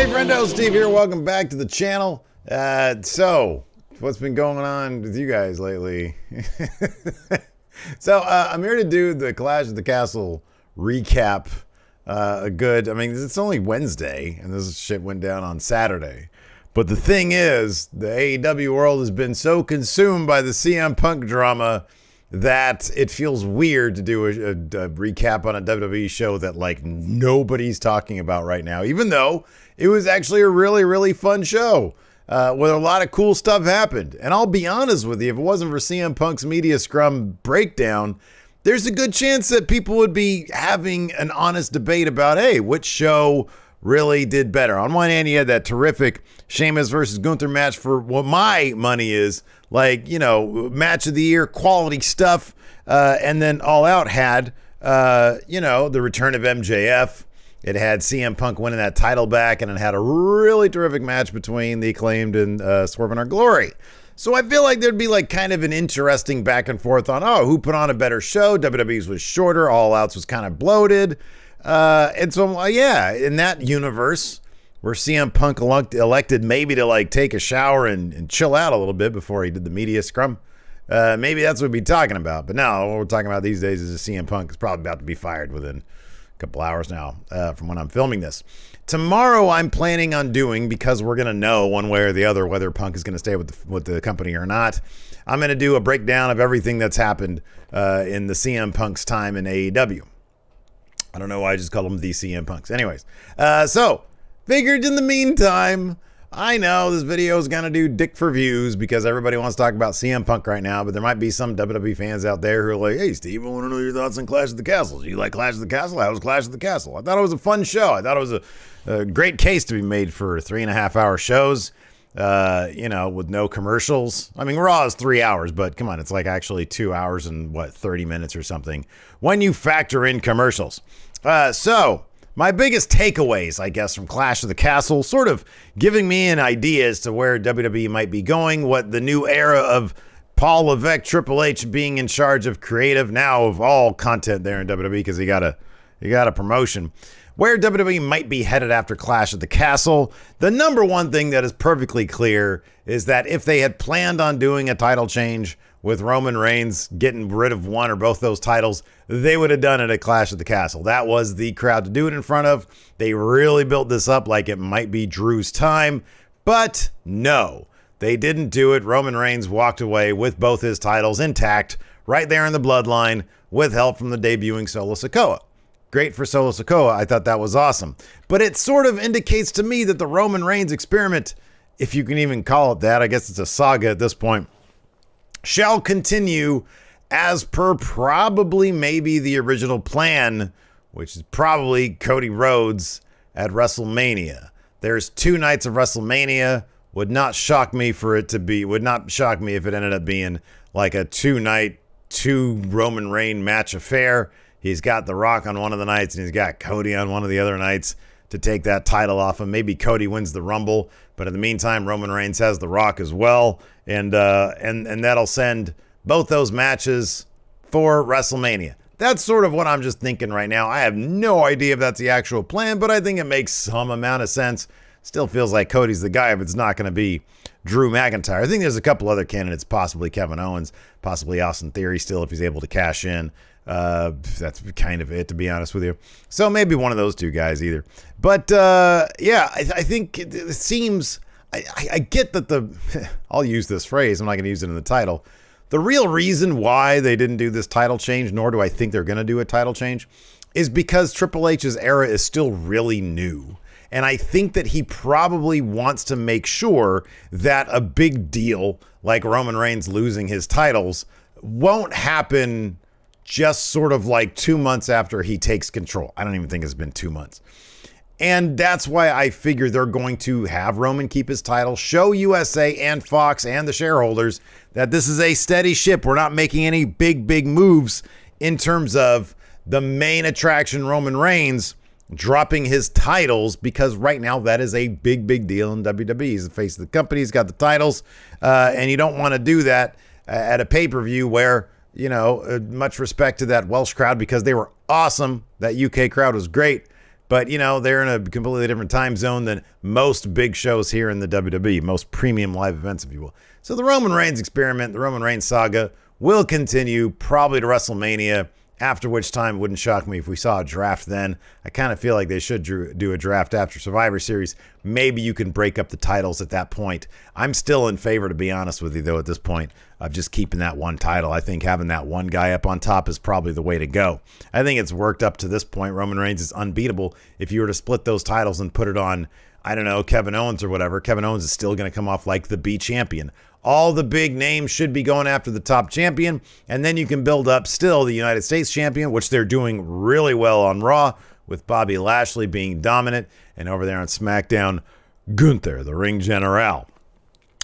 Hey friendo, Steve here. Welcome back to the channel. So, what's been going on with you guys lately? I'm here to do the Clash at the Castle recap. It's only Wednesday, and this shit went down on Saturday. But the thing is, the AEW world has been so consumed by the CM Punk drama that it feels weird to do a recap on a WWE show that like nobody's talking about right now, even though it was actually a really, really fun show where a lot of cool stuff happened. And I'll be honest with you, if it wasn't for CM Punk's media scrum breakdown, there's a good chance that people would be having an honest debate about, hey, which show really did better. On one hand, you had that terrific Sheamus versus Gunther match for what my money is, like, you know, match of the year, quality stuff. And then All Out had, the return of MJF. It had CM Punk winning that title back, and it had a really terrific match between the Acclaimed and Swerve in Our Glory. So I feel like there'd be like kind of an interesting back and forth on, who put on a better show? WWE's was shorter. All Out's was kind of bloated. In that universe where CM Punk elected maybe to like take a shower and chill out a little bit before he did the media scrum, maybe that's what we'd be talking about. But now what we're talking about these days is CM Punk is probably about to be fired within a couple hours now from when I'm filming this. Tomorrow I'm planning on doing, because we're going to know one way or the other whether Punk is going to stay with the company or not, I'm going to do a breakdown of everything that's happened in the CM Punk's time in AEW. I don't know why I just call them the CM Punks. Anyways, figured in the meantime, I know this video is going to do dick for views because everybody wants to talk about CM Punk right now, but there might be some WWE fans out there who are like, hey, Steve, I want to know your thoughts on Clash of the Castle. Do you like Clash of the Castle? How was Clash of the Castle? I thought it was a fun show. I thought it was a great case to be made for 3.5-hour shows, with no commercials. I mean, Raw is 3 hours, but come on, it's like actually 2 hours and 30 minutes or something when you factor in commercials. My biggest takeaways, I guess, from Clash of the Castle, sort of giving me an idea as to where WWE might be going, what the new era of Paul Levesque, Triple H being in charge of creative now of all content there in WWE because he got a promotion, where WWE might be headed after Clash of the Castle. The number one thing that is perfectly clear is that if they had planned on doing a title change with Roman Reigns getting rid of one or both those titles, they would have done it at Clash of the Castle. That was the crowd to do it in front of. They really built this up like it might be Drew's time, but no, they didn't do it. Roman Reigns walked away with both his titles intact right there in the bloodline with help from the debuting Solo Sikoa. Great for Solo Sikoa. I thought that was awesome. But it sort of indicates to me that the Roman Reigns experiment, if you can even call it that, I guess it's a saga at this point, shall continue as per probably maybe the original plan, which is probably Cody Rhodes at WrestleMania. There's 2 nights of WrestleMania. Would not shock me if it ended up being like a 2-night, 2 Roman Reigns match affair. He's got The Rock on one of the nights and he's got Cody on one of the other nights to take that title off him. Maybe Cody wins the Rumble, but in the meantime, Roman Reigns has The Rock as well, and that'll send both those matches for WrestleMania. That's sort of what I'm just thinking right now. I have no idea if that's the actual plan, but I think it makes some amount of sense. Still feels like Cody's the guy if it's not going to be Drew McIntyre. I think there's a couple other candidates, possibly Kevin Owens, possibly Austin Theory still if he's able to cash in. That's kind of it, to be honest with you. So maybe one of those 2 guys either. But I think it seems, I get that I'll use this phrase, I'm not going to use it in the title. The real reason why they didn't do this title change, nor do I think they're going to do a title change, is because Triple H's era is still really new. And I think that he probably wants to make sure that a big deal like Roman Reigns losing his titles won't happen just sort of like 2 months after he takes control. I don't even think it's been 2 months. And that's why I figure they're going to have Roman keep his title, show USA and Fox and the shareholders that this is a steady ship. We're not making any big moves in terms of the main attraction, Roman Reigns, dropping his titles, because right now that is a big deal in WWE. He's the face of the company. He's got the titles. And you don't want to do that at a pay-per-view where, much respect to that Welsh crowd because they were awesome. That UK crowd was great. But, they're in a completely different time zone than most big shows here in the WWE, most premium live events, if you will. So the Roman Reigns experiment, the Roman Reigns saga will continue probably to WrestleMania, after which time it wouldn't shock me if we saw a draft then. I kind of feel like they should do a draft after Survivor Series. Maybe you can break up the titles at that point. I'm still in favor, to be honest with you, though, at this point, of just keeping that one title. I think having that one guy up on top is probably the way to go. I think it's worked up to this point. Roman Reigns is unbeatable. If you were to split those titles and put it on, I don't know, Kevin Owens or whatever, Kevin Owens is still going to come off like the B champion. All the big names should be going after the top champion, and then you can build up still the United States champion, which they're doing really well on Raw, with Bobby Lashley being dominant, and over there on SmackDown, Gunther, the ring general.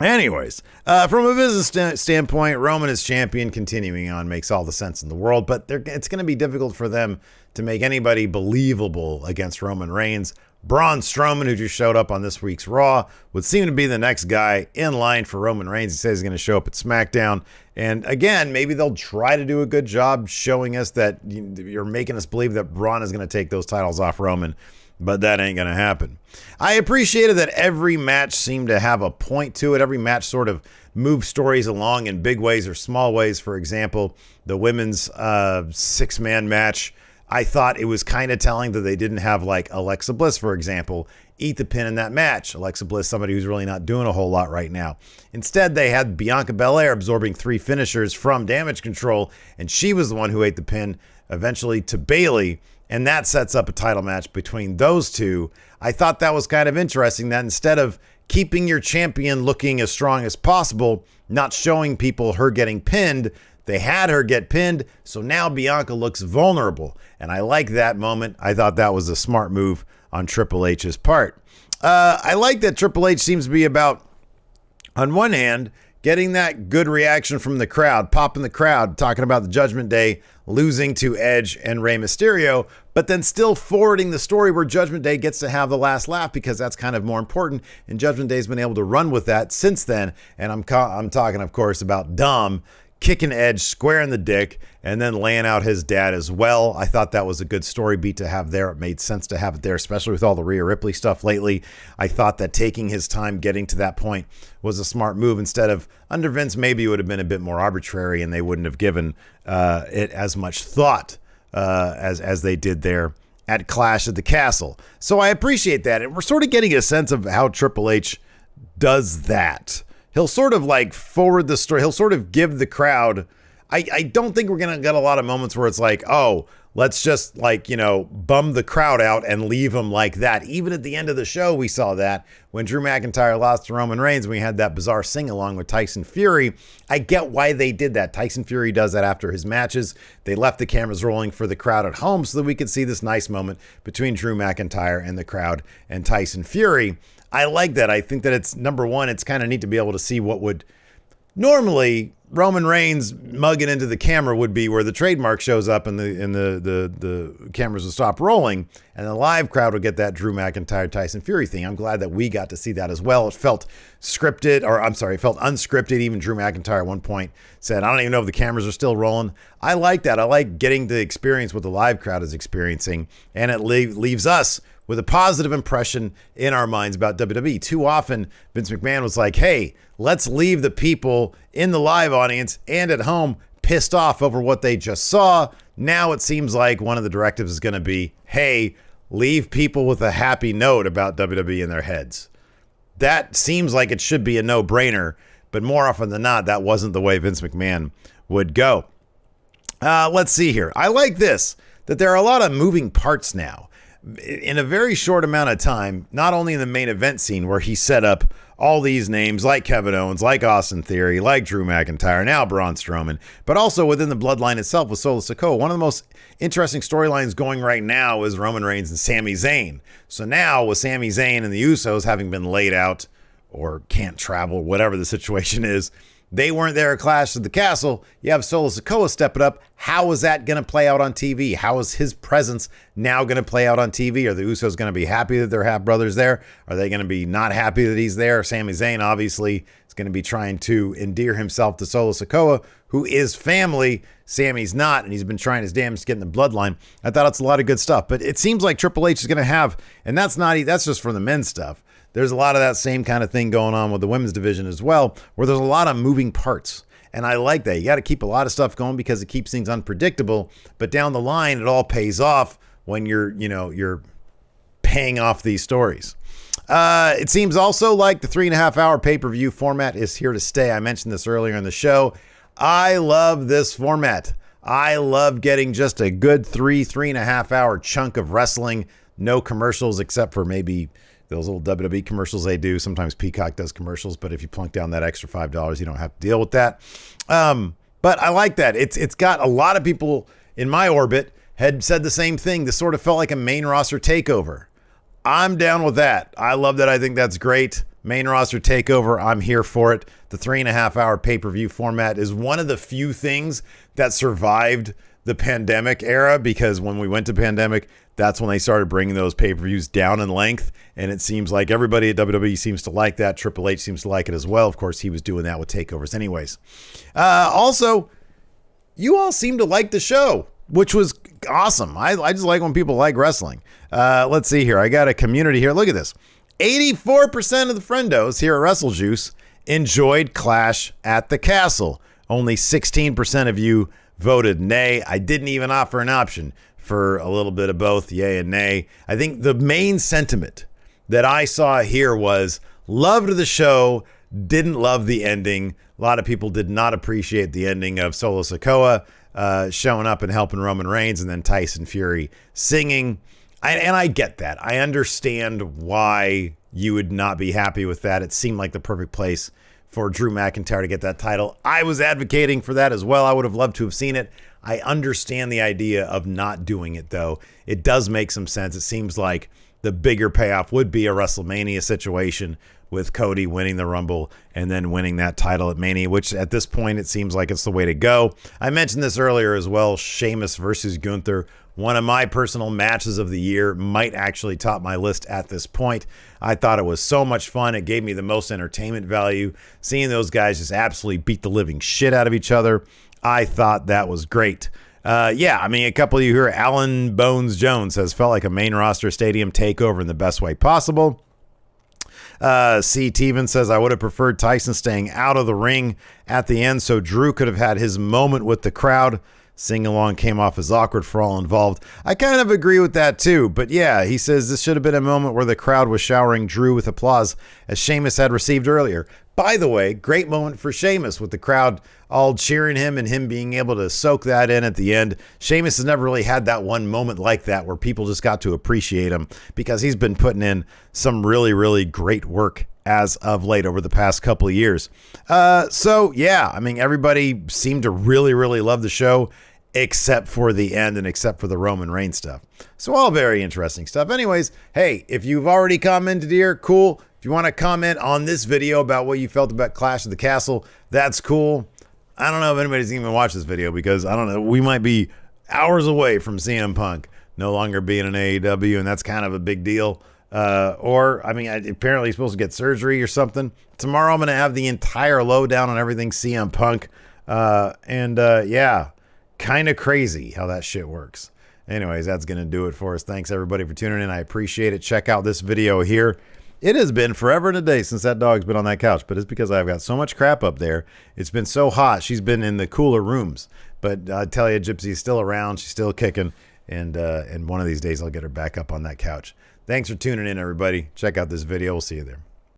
Anyways, from a business standpoint, Roman as champion continuing on makes all the sense in the world, but it's going to be difficult for them to make anybody believable against Roman Reigns. Braun Strowman, who just showed up on this week's Raw, would seem to be the next guy in line for Roman Reigns. He says he's going to show up at SmackDown. And again, maybe they'll try to do a good job showing us that you're making us believe that Braun is going to take those titles off Roman, but that ain't going to happen. I appreciated that every match seemed to have a point to it. Every match sort of moved stories along in big ways or small ways. For example, the women's six-man match, I thought it was kind of telling that they didn't have like Alexa Bliss, for example, eat the pin in that match. Alexa Bliss, somebody who's really not doing a whole lot right now. Instead, they had Bianca Belair absorbing 3 finishers from Damage Control, and she was the one who ate the pin eventually to Bayley, and that sets up a title match between those two. I thought that was kind of interesting that instead of keeping your champion looking as strong as possible, not showing people her getting pinned, they had her get pinned, so now Bianca looks vulnerable. And I like that moment. I thought that was a smart move on Triple H's part. I like that Triple H seems to be about, on one hand, getting that good reaction from the crowd, popping the crowd, talking about the Judgment Day losing to Edge and Rey Mysterio, but then still forwarding the story where Judgment Day gets to have the last laugh because that's kind of more important. And Judgment Day's been able to run with that since then. And I'm talking, of course, about Dom kicking Edge square in the dick and then laying out his dad as well. I thought that was a good story beat to have there. It made sense to have it there, especially with all the Rhea Ripley stuff lately. I thought that taking his time getting to that point was a smart move. Instead of under Vince, maybe it would have been a bit more arbitrary and they wouldn't have given it as much thought as they did there at Clash at the Castle. So I appreciate that. And we're sort of getting a sense of how Triple H does that. He'll sort of like forward the story. He'll sort of give the crowd. I don't think we're going to get a lot of moments where it's like, oh, let's just like, bum the crowd out and leave them like that. Even at the end of the show, we saw that when Drew McIntyre lost to Roman Reigns, we had that bizarre sing-along with Tyson Fury. I get why they did that. Tyson Fury does that after his matches. They left the cameras rolling for the crowd at home so that we could see this nice moment between Drew McIntyre and the crowd and Tyson Fury. I like that. I think that it's, number one, it's kind of neat to be able to see what would normally Roman Reigns mugging into the camera would be where the trademark shows up and the cameras will stop rolling and the live crowd will get that Drew McIntyre Tyson Fury thing. I'm glad that we got to see that as well. It felt scripted, it felt unscripted. Even Drew McIntyre at one point said, I don't even know if the cameras are still rolling. I like that. I like getting to experience what the live crowd is experiencing, and it leaves us with a positive impression in our minds about WWE. Too often, Vince McMahon was like, hey, let's leave the people in the live audience and at home pissed off over what they just saw. Now it seems like one of the directives is going to be, hey, leave people with a happy note about WWE in their heads. That seems like it should be a no-brainer, but more often than not, that wasn't the way Vince McMahon would go. Let's see here. I like this, that there are a lot of moving parts now. In a very short amount of time, not only in the main event scene where he set up all these names like Kevin Owens, like Austin Theory, like Drew McIntyre, now Braun Strowman, but also within the bloodline itself with Solo Sikoa. One of the most interesting storylines going right now is Roman Reigns and Sami Zayn. So now with Sami Zayn and the Usos having been laid out or can't travel, whatever the situation is, they weren't there at Clash at the Castle. You have Solo Sikoa step it up. How is that going to play out on TV? How is his presence now going to play out on TV? Are the Usos going to be happy that they're half brothers there? Are they going to be not happy that he's there? Sami Zayn obviously is going to be trying to endear himself to Solo Sikoa, who is family. Sammy's not, and he's been trying his damnedest to get in the bloodline. I thought it's a lot of good stuff, but it seems like Triple H is going to have, and that's just for the men's stuff. There's a lot of that same kind of thing going on with the women's division as well, where there's a lot of moving parts. And I like that. You got to keep a lot of stuff going because it keeps things unpredictable. But down the line, it all pays off when you're paying off these stories. It seems also like the 3.5 hour pay-per-view format is here to stay. I mentioned this earlier in the show. I love this format. I love getting just a good 3.5 hour chunk of wrestling. No commercials except for maybe those little WWE commercials they do. Sometimes Peacock does commercials, but if you plunk down that extra $5, you don't have to deal with that. But I like that. It's got a lot of people in my orbit had said the same thing. This sort of felt like a main roster takeover. I'm down with that. I love that. I think that's great. Main roster takeover. I'm here for it. The 3.5 hour pay-per-view format is one of the few things that survived the pandemic era, because when we went to pandemic, that's when they started bringing those pay-per-views down in length. And it seems like everybody at WWE seems to like that. Triple H seems to like it as well. Of course, he was doing that with takeovers anyways. Also, you all seem to like the show, which was awesome. I just like when people like wrestling. Let's see here. I got a community here. Look at this. 84% of the friendos here at WrestleJuice enjoyed Clash at the Castle. Only 16% of you voted nay. I didn't even offer an option for a little bit of both, yay and nay. I think the main sentiment that I saw here was loved the show, didn't love the ending. A lot of people did not appreciate the ending of Solo Sikoa showing up and helping Roman Reigns, and then Tyson Fury singing. And I get that. I understand why you would not be happy with that. It seemed like the perfect place for Drew McIntyre to get that title. I was advocating for that as well. I would have loved to have seen it. I understand the idea of not doing it, though. It does make some sense. It seems like the bigger payoff would be a WrestleMania situation with Cody winning the Rumble and then winning that title at Mania, which at this point, it seems like it's the way to go. I mentioned this earlier as well. Sheamus versus Gunther, one of my personal matches of the year, might actually top my list at this point. I thought it was so much fun. It gave me the most entertainment value. Seeing those guys just absolutely beat the living shit out of each other, I thought that was great. Yeah, I mean, a couple of you here, Alan Bones Jones says, felt like a main roster stadium takeover in the best way possible. C. Teven says, I would have preferred Tyson staying out of the ring at the end so Drew could have had his moment with the crowd. Sing along came off as awkward for all involved. I kind of agree with that too, but yeah, he says this should have been a moment where the crowd was showering Drew with applause as Sheamus had received earlier. By the way, great moment for Sheamus with the crowd all cheering him and him being able to soak that in at the end. Sheamus has never really had that one moment like that where people just got to appreciate him because he's been putting in some really, really great work as of late over the past couple of years. So yeah, I mean, everybody seemed to really, really love the show except for the end and except for the Roman Reigns stuff. So all very interesting stuff. Anyways, hey, if you've already commented here, cool. If you want to comment on this video about what you felt about Clash of the Castle, that's cool. I don't know if anybody's even watched this video because I don't know, we might be hours away from CM Punk no longer being an AEW, and that's kind of a big deal. Or, I mean, apparently he's supposed to get surgery or something. Tomorrow I'm going to have the entire lowdown on everything CM Punk. Yeah, kind of crazy how that shit works. Anyways, that's going to do it for us. Thanks, everybody, for tuning in. I appreciate it. Check out this video here. It has been forever and a day since that dog's been on that couch, but it's because I've got so much crap up there. It's been so hot. She's been in the cooler rooms. But I tell you, Gypsy's still around. She's still kicking. And one of these days, I'll get her back up on that couch. Thanks for tuning in, everybody. Check out this video. We'll see you there.